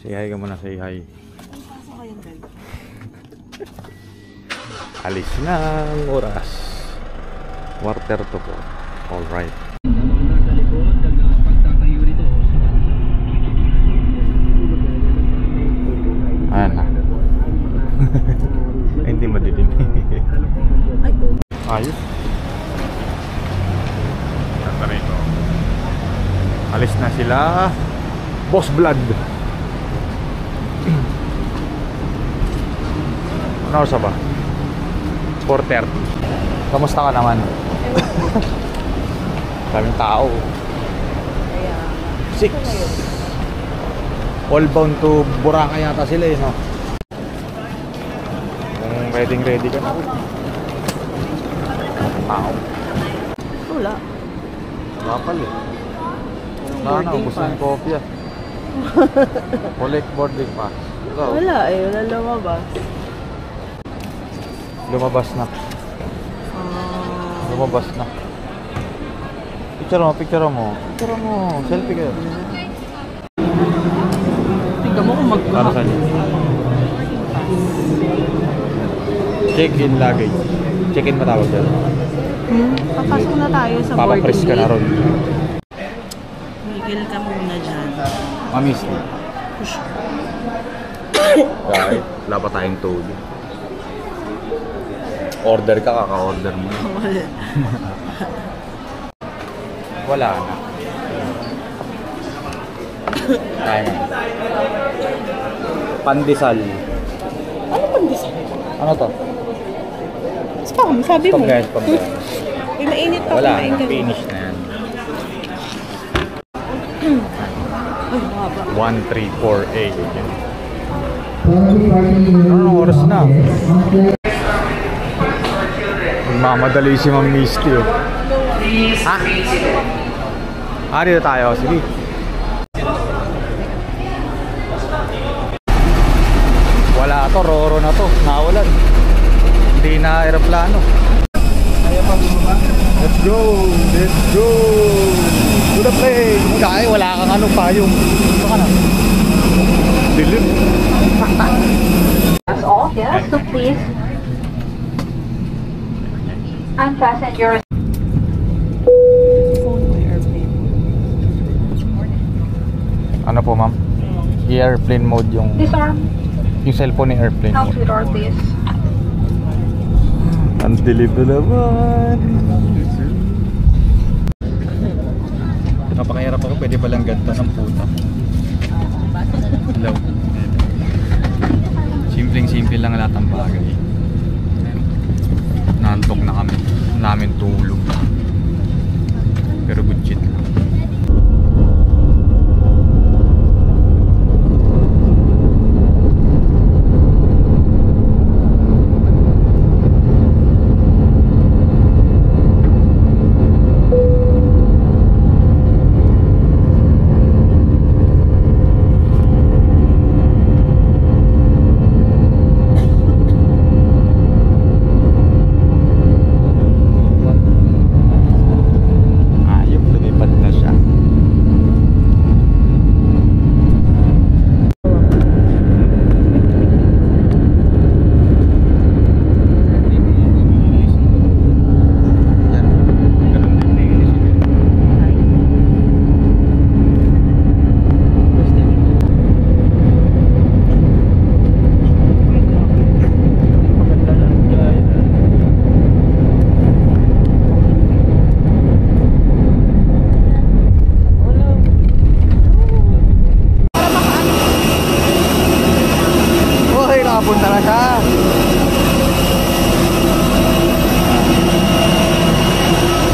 Say hi ka muna, say hi. Alis na ang oras. Quarter to 4. Alright. Ayan na. Hindi madilim. Ayos. Ganda rito. Alis na sila. Boss Blood. Ano oras ba? 4:30. Kamusta ka naman? Daming tao. 6. All bound to Boracay yata sila eh, no? Kung ready ka na. Tao. Wala. Wala pala eh. Wala na, ubus na yung kopya. Collect boarding pass. Wala eh, wala lumabas. Lumabas na. Lumabas na. Picture mo. Picture mo. Selfie kayo. Tingnan mo kung Para saan yun? Check-in luggage. Check-in matawag dyan. Papasok na tayo sa boarding Papapress ka na ron. Miguel ka muna dyan. Mamisti. Kahit wala pa tayong tulog. Order ka, kaka-order mo. Wala na. Kaya na. Pandesal. Ano pandesal? Ano to? Spam, sabi mo. Spam guys, spam guys. Ay, mainit pa. Wala na, finish na yan. Ay, mahaba. 1348. Anong oras na? Magmamadali si Ma'am Misty oh. Ha? Dito tayo, sige. Wala to, Roro na to, nawalan. Hindi na aeroplano. Let's go! Let's go! To the plane! Kaya wala kang ano payong. Ito ka na. Dilim. That's all, yes, so please unfasten your Ano po ma'am? I-airplane mode yung disarm cellphone ni airplane out mode. with door, please. Ang dilim na naman. Napakahirap ako, pwede palang ganda ng puta. Hello. Simpleng-simple lang lahat ng bagay. Naantok na kami. Namin tulog. Pero good shit lang. Punta na siya.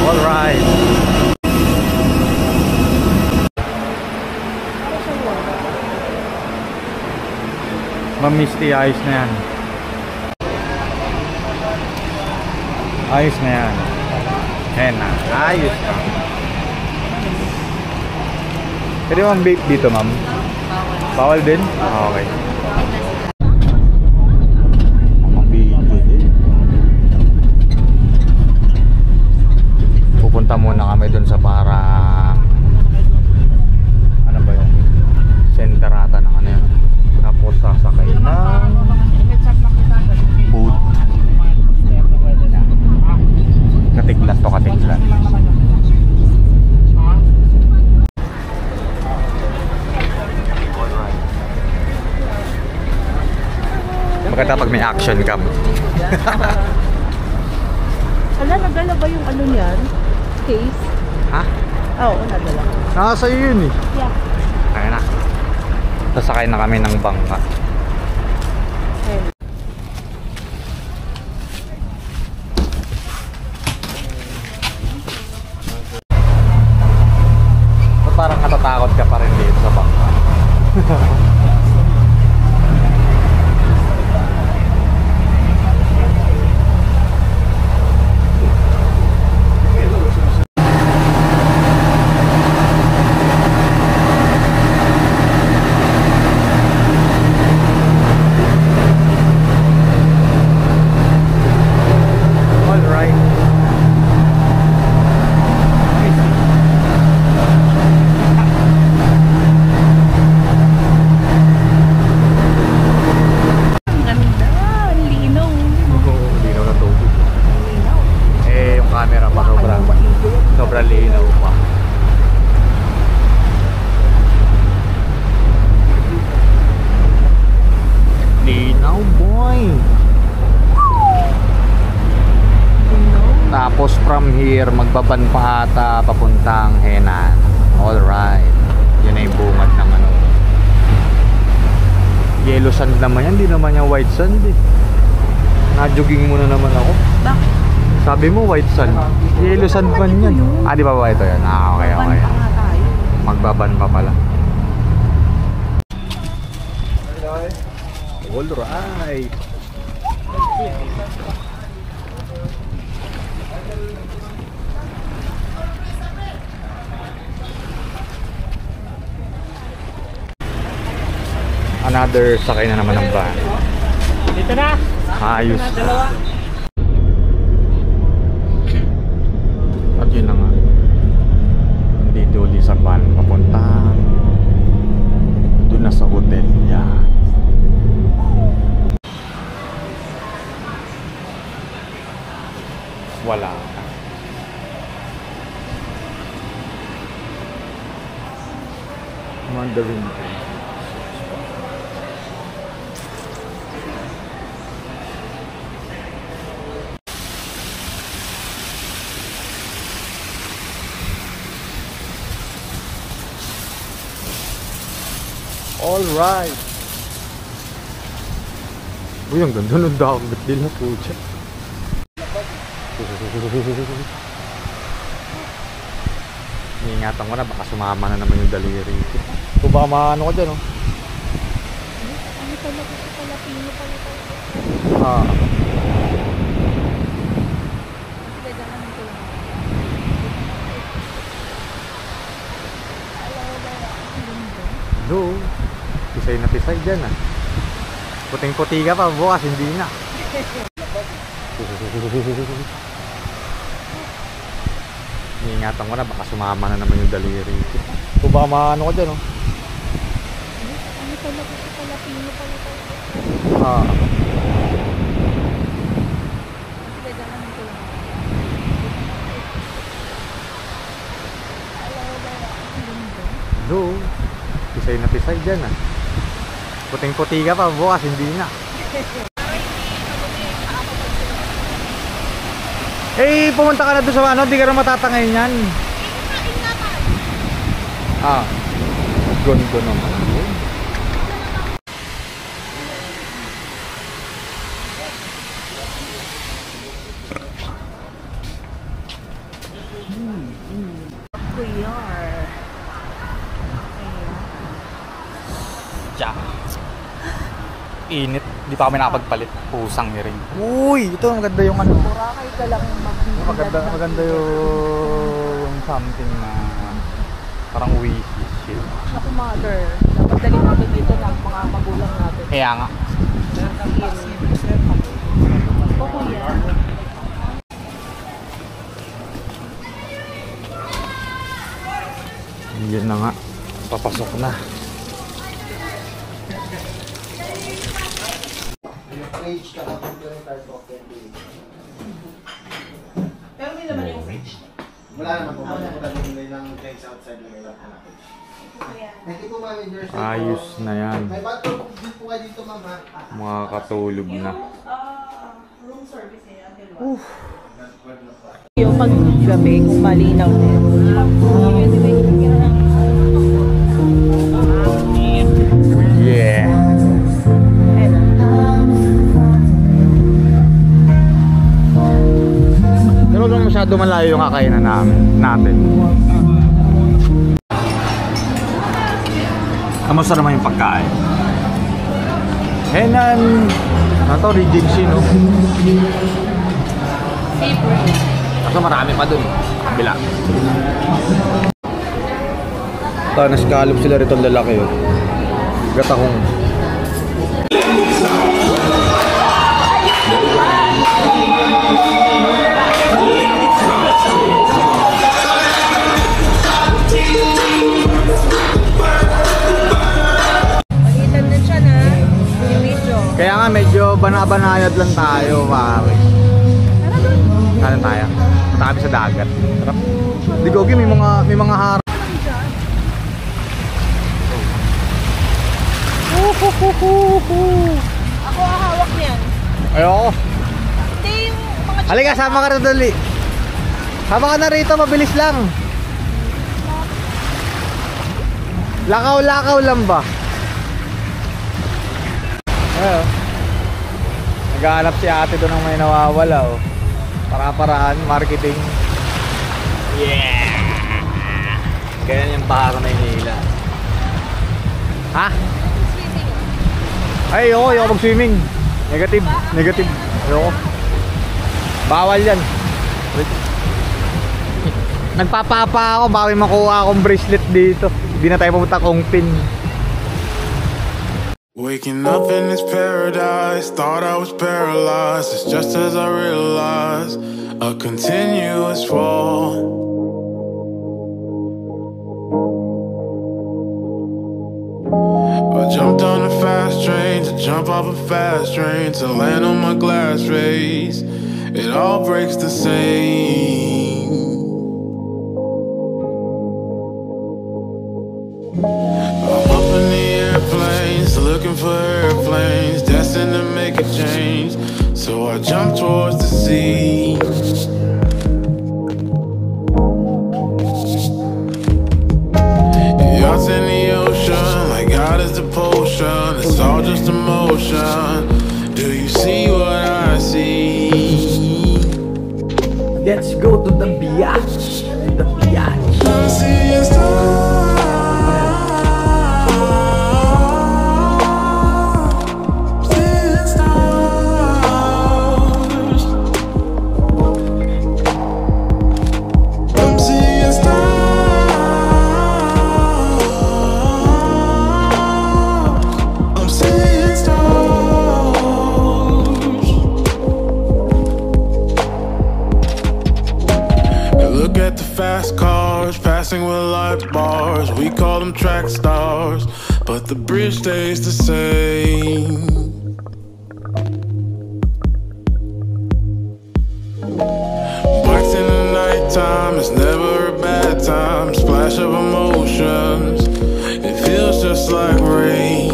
Alright. Ma'am Misty, ayos na yan. Ayos na yan. Ayan na. Ayos na. Pwede ma'am vape dito ma'am? Bawal din? Okay. Pupunta muna kami dun sa parang ano ba yun? Center ata ng maganda pag may action cam. Ala, nadala ba yung ano niyan? Case? Ha? Oo, nadala. Nasa iyo yun eh. Yeah. Kaya na. Sasakay na kami ng bangka. Ayun. Ba't parang natatakot ka pa rin dito sa bangka? Sobrang linaw pa. Linaw boy. Tapos from here magbaban pa ata papuntang Henan. Alright. Yun ay bungad ng ano. Yellow sand naman yan. Hindi naman yung white sand eh. Na-jogging muna naman ako. Bakit? Sabi mo white sand. Yellow sand man yan. Ah, di ba ba ito yan? Ah, okay, okay. Ban pa nga tayo. Magbaban pa pala. Alright. Another sakay na naman ng van. Dito na! Ayos. Dalawa. At yun na nga. Dito ulit sa van. Papunta doon na sa hotel. Yan. Wala. Mandarin. All right. Uy, ang ganda ng dagat nila po siya. Iingatan ko na, baka sumama na naman yung daliri. Kung baka maano ko dyan, oh. Ano pala ko sa Palapino pala tayo? Ah. Do. Pisay na pisay dyan, ah. Puting-puti ka pa, bukas hindi na. Iingatan ko na, baka sumama na naman yung daliri. Kung baka maano ko dyan, oh. Ano pala ko sa Palapino pala tayo? Ah. Do. Pisay na pisay dyan, ah. Puting-puti ka pa, bukas hindi na. Eh, pumunta ka na doon sa ano, di ka na matatangay niyan. Ah. Gondo naman. Kuyar. Tiyak. Init. Di pa kami nakapagpalit. Pusang ring. Uy, ito maganda yung ano. Boracay ka lang Maganda, maganda yung something na parang wiki shit. Ako mother. Dapat dalhin natin dito ng mga magulang natin. Kaya nga. O kuya. Yan na nga. Papasok na. Pero may naman yung fridge. Wala naman po. Wala naman ng drinks outside lang yung Ayos na yan. may bathroom Mag-visit po kayo dito, ma'am, ha? Makakatulog na. Room service yung pag gabi kung malinaw na yun. Yeah. Pero huwag masyado malayo yung kakainan natin. Kamusta naman yung pagkain? Henan! Ito, Regency, no? Kaso marami pa dun. Kabila. Ito, naskalop sila rito ang lalaki, oh. Gatakong. Malitan din siya na yung video. Kaya nga medyo banabanayad lang tayo, pare. Kanan tayo. Punta kami sa dagat. Sarap. Di gogi, may mga harap. Ako ang hawak niyan. Ayoko. Hindi yung mga Halika, sama ka na dali. Sama ka na rito, mabilis lang. Lakaw-lakaw lang ba? Ayun. Naghahanap si ate doon ng may nawawala, oh. Para-paraan, marketing. Yeah! Ganyan yung baha sa Maynila. Ha? Ay, ayoko mag-swimming. Negative. Ayoko. Bawal yan. Nagpapapa ako, baka may makuha akong bracelet dito. Hindi na tayo pupunta kong pin. Waking up in this paradise, thought I was paralyzed. It's just as I realized, a continuous fall. I jumped on a fast train to jump off a fast train to land on my glass race. It all breaks the same. I'm up in the airplanes, looking for airplanes, destined to make a change. So I jump towards the sea. Yachts in the ocean, like God is the potion. It's all just emotion. Do you see what I see? Let's go to the beach. The beach. I'm seeing stars. Fast cars passing with light bars. We call them track stars, but the bridge stays the same. Bikes in the nighttime, it's never a bad time. Splash of emotions, it feels just like rain.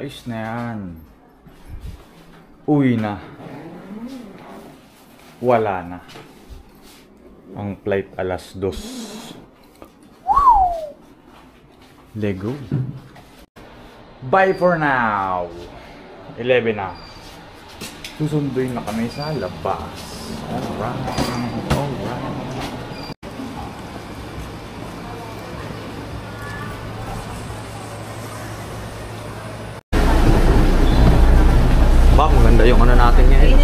Ayos na yan. Uwi na. Wala na. Ang flight alas 2. Lego. Bye for now. 11 na. Susunduin na kami sa labas. Alright. Ba, maganda yung ano natin ngayon.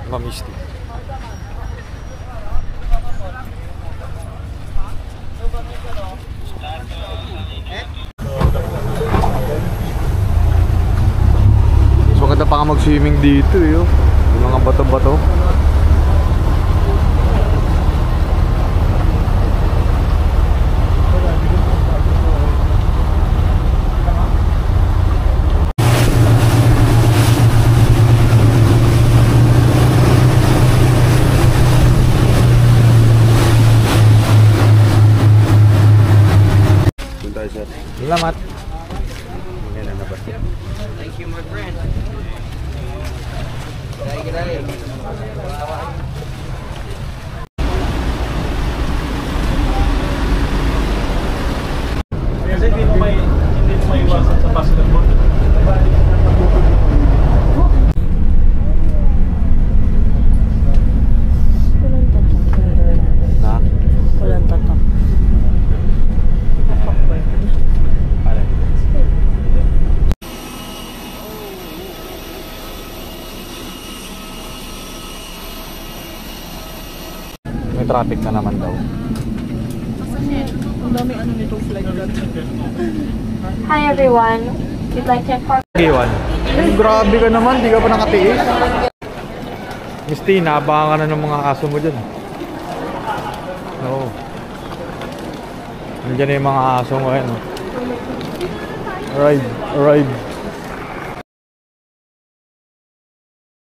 Mamisti. So maganda pa nga mag-swimming dito eh. Oh. Yung mga bato-bato. Salamat. Maganda na ba? Thank you, my friend. Kasi hindi mo maiwasan sa basketball. Ha? Walang tatak. May traffic na naman daw. Ang dami ano nito flight lang. Hi everyone. We'd like to inform Iwan. Grabe ka naman, di ka pa nakatiis. Miss Tina, abangan ka na ng mga aso mo dyan. Oo. Nandiyan na yung mga aso mo ngayon. Ride.